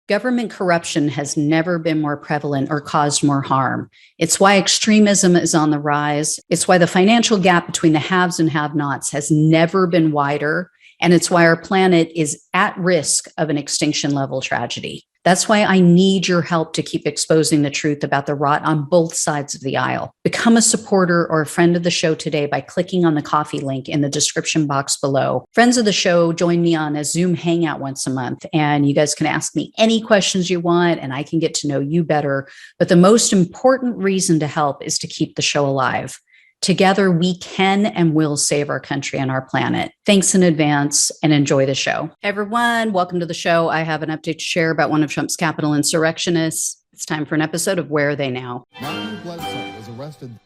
Government corruption has never been more prevalent or caused more harm. It's why extremism is on the rise. It's why the financial gap between the haves and have-nots has never been wider. And it's why our planet is at risk of an extinction level tragedy. That's why I need your help to keep exposing the truth about the rot on both sides of the aisle. Become a supporter or a friend of the show today by clicking on the coffee link in the description box below. Friends of the show join me on a Zoom hangout once a month, and you guys can ask me any questions you want, and I can get to know you better. But the most important reason to help is to keep the show alive. Together, we can and will save our country and our planet. Thanks in advance and enjoy the show. Everyone, welcome to the show. I have an update to share about one of Trump's Capitol insurrectionists. It's time for an episode of Where Are They Now? Matthew Bledsoe was arrested.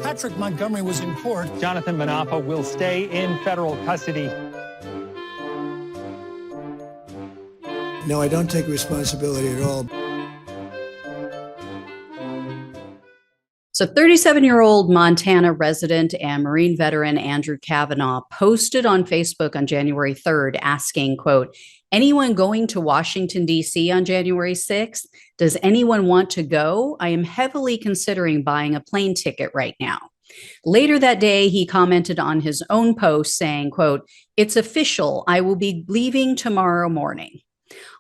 Patrick Montgomery was in court. Jonathan Manapa will stay in federal custody. No, I don't take responsibility at all. So 37-year-old Montana resident and Marine veteran Andrew Cavanaugh posted on Facebook on January 3rd asking, quote, anyone going to Washington, D.C. on January 6th? Does anyone want to go? I am heavily considering buying a plane ticket right now. Later that day, he commented on his own post saying, quote, it's official. I will be leaving tomorrow morning.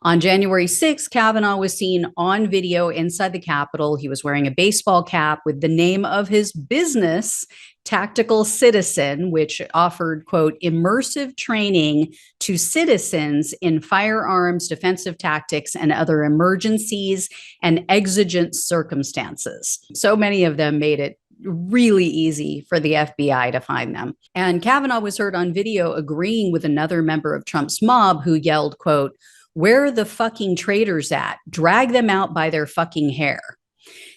On January 6th, Cavanaugh was seen on video inside the Capitol. He was wearing a baseball cap with the name of his business, Tactical Citizen, which offered, quote, immersive training to citizens in firearms, defensive tactics, and other emergencies and exigent circumstances. So many of them made it really easy for the FBI to find them. And Cavanaugh was heard on video agreeing with another member of Trump's mob who yelled, quote, where are the fucking traitors at? Drag them out by their fucking hair.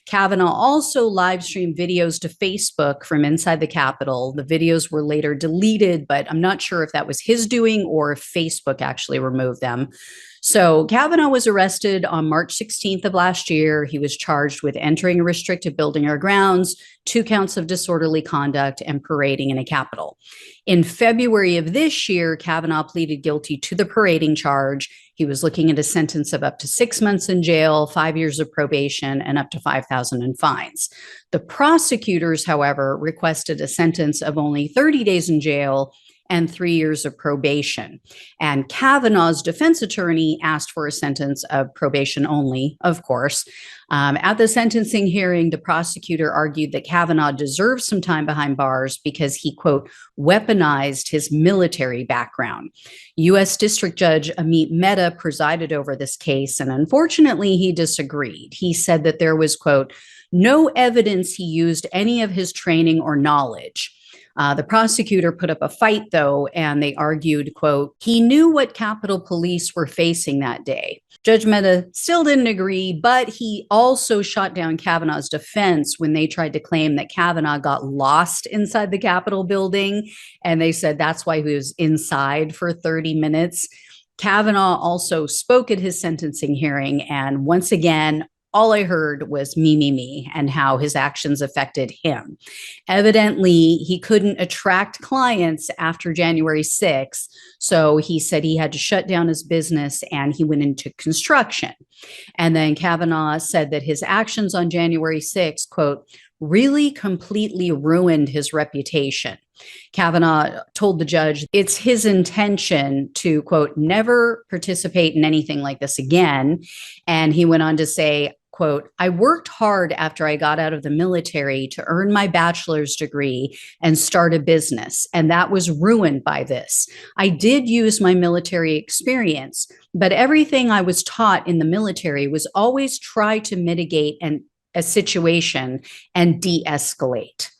Cavanaugh also live streamed videos to Facebook from inside the Capitol. The videos were later deleted, but I'm not sure if that was his doing or if Facebook actually removed them. So Cavanaugh was arrested on March 16th of last year. He was charged with entering a restricted building or grounds, 2 counts of disorderly conduct, and parading in a Capitol. In February of this year, Cavanaugh pleaded guilty to the parading charge. He was looking at a sentence of up to 6 months in jail, 5 years of probation, and up to $5,000 in fines. The prosecutors, however, requested a sentence of only 30 days in jail and 3 years of probation. And Cavanaugh's defense attorney asked for a sentence of probation only, of course. At the sentencing hearing, the prosecutor argued that Cavanaugh deserved some time behind bars because he, quote, weaponized his military background. U.S. District Judge Amit Mehta presided over this case, and unfortunately, he disagreed. He said that there was, quote, no evidence he used any of his training or knowledge. The prosecutor put up a fight, though, and they argued, quote, he knew what Capitol Police were facing that day. Judge Mehta still didn't agree, but he also shot down Cavanaugh's defense when they tried to claim that Cavanaugh got lost inside the Capitol building, and they said that's why he was inside for 30 minutes. Cavanaugh also spoke at his sentencing hearing, and once again, all I heard was me, and how his actions affected him. Evidently, he couldn't attract clients after January 6th, so he said he had to shut down his business and he went into construction. And then Cavanaugh said that his actions on January 6th, quote, really completely ruined his reputation. Kavanaugh told the judge it's his intention to, quote, never participate in anything like this again. And he went on to say, quote, I worked hard after I got out of the military to earn my bachelor's degree and start a business, and that was ruined by this. I did use my military experience, but everything I was taught in the military was always try to mitigate a situation and de-escalate.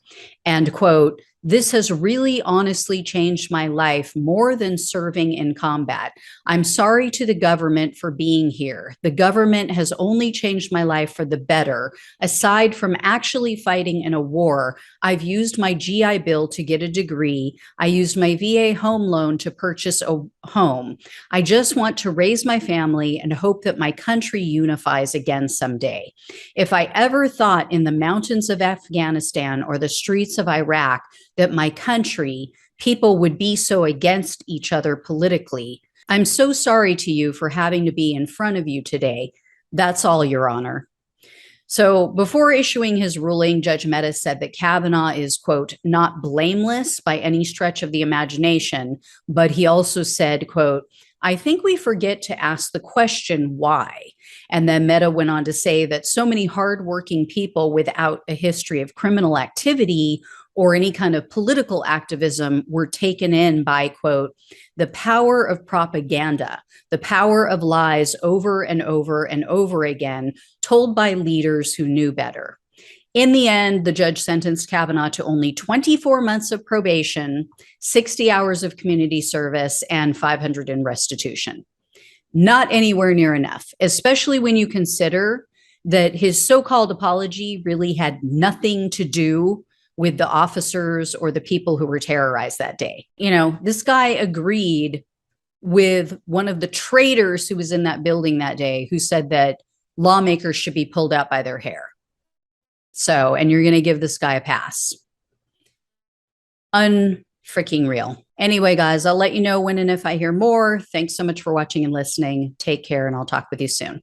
And quote, this has really honestly changed my life more than serving in combat. I'm sorry to the government for being here. The government has only changed my life for the better. Aside from actually fighting in a war, I've used my GI Bill to get a degree. I used my VA home loan to purchase a home. I just want to raise my family and hope that my country unifies again someday. If I ever thought in the mountains of Afghanistan or the streets of Iraq that my country, people would be so against each other politically, I'm so sorry to you for having to be in front of you today. That's all, Your Honor. So before issuing his ruling, Judge Mehta said that Kavanaugh is, quote, not blameless by any stretch of the imagination, but he also said, quote, I think we forget to ask the question why. And then Mehta went on to say that so many hardworking people without a history of criminal activity or any kind of political activism were taken in by, quote, the power of propaganda, the power of lies over and over and over again, told by leaders who knew better. In the end, the judge sentenced Kavanaugh to only 24 months of probation, 60 hours of community service, and $500 in restitution. Not anywhere near enough, especially when you consider that his so-called apology really had nothing to do with the officers or the people who were terrorized that day. You know, this guy agreed with one of the traitors who was in that building that day, who said that lawmakers should be pulled out by their hair. So, and you're going to give this guy a pass. Unfreaking real. Anyway, guys, I'll let you know when and if I hear more. Thanks so much for watching and listening. Take care, and I'll talk with you soon.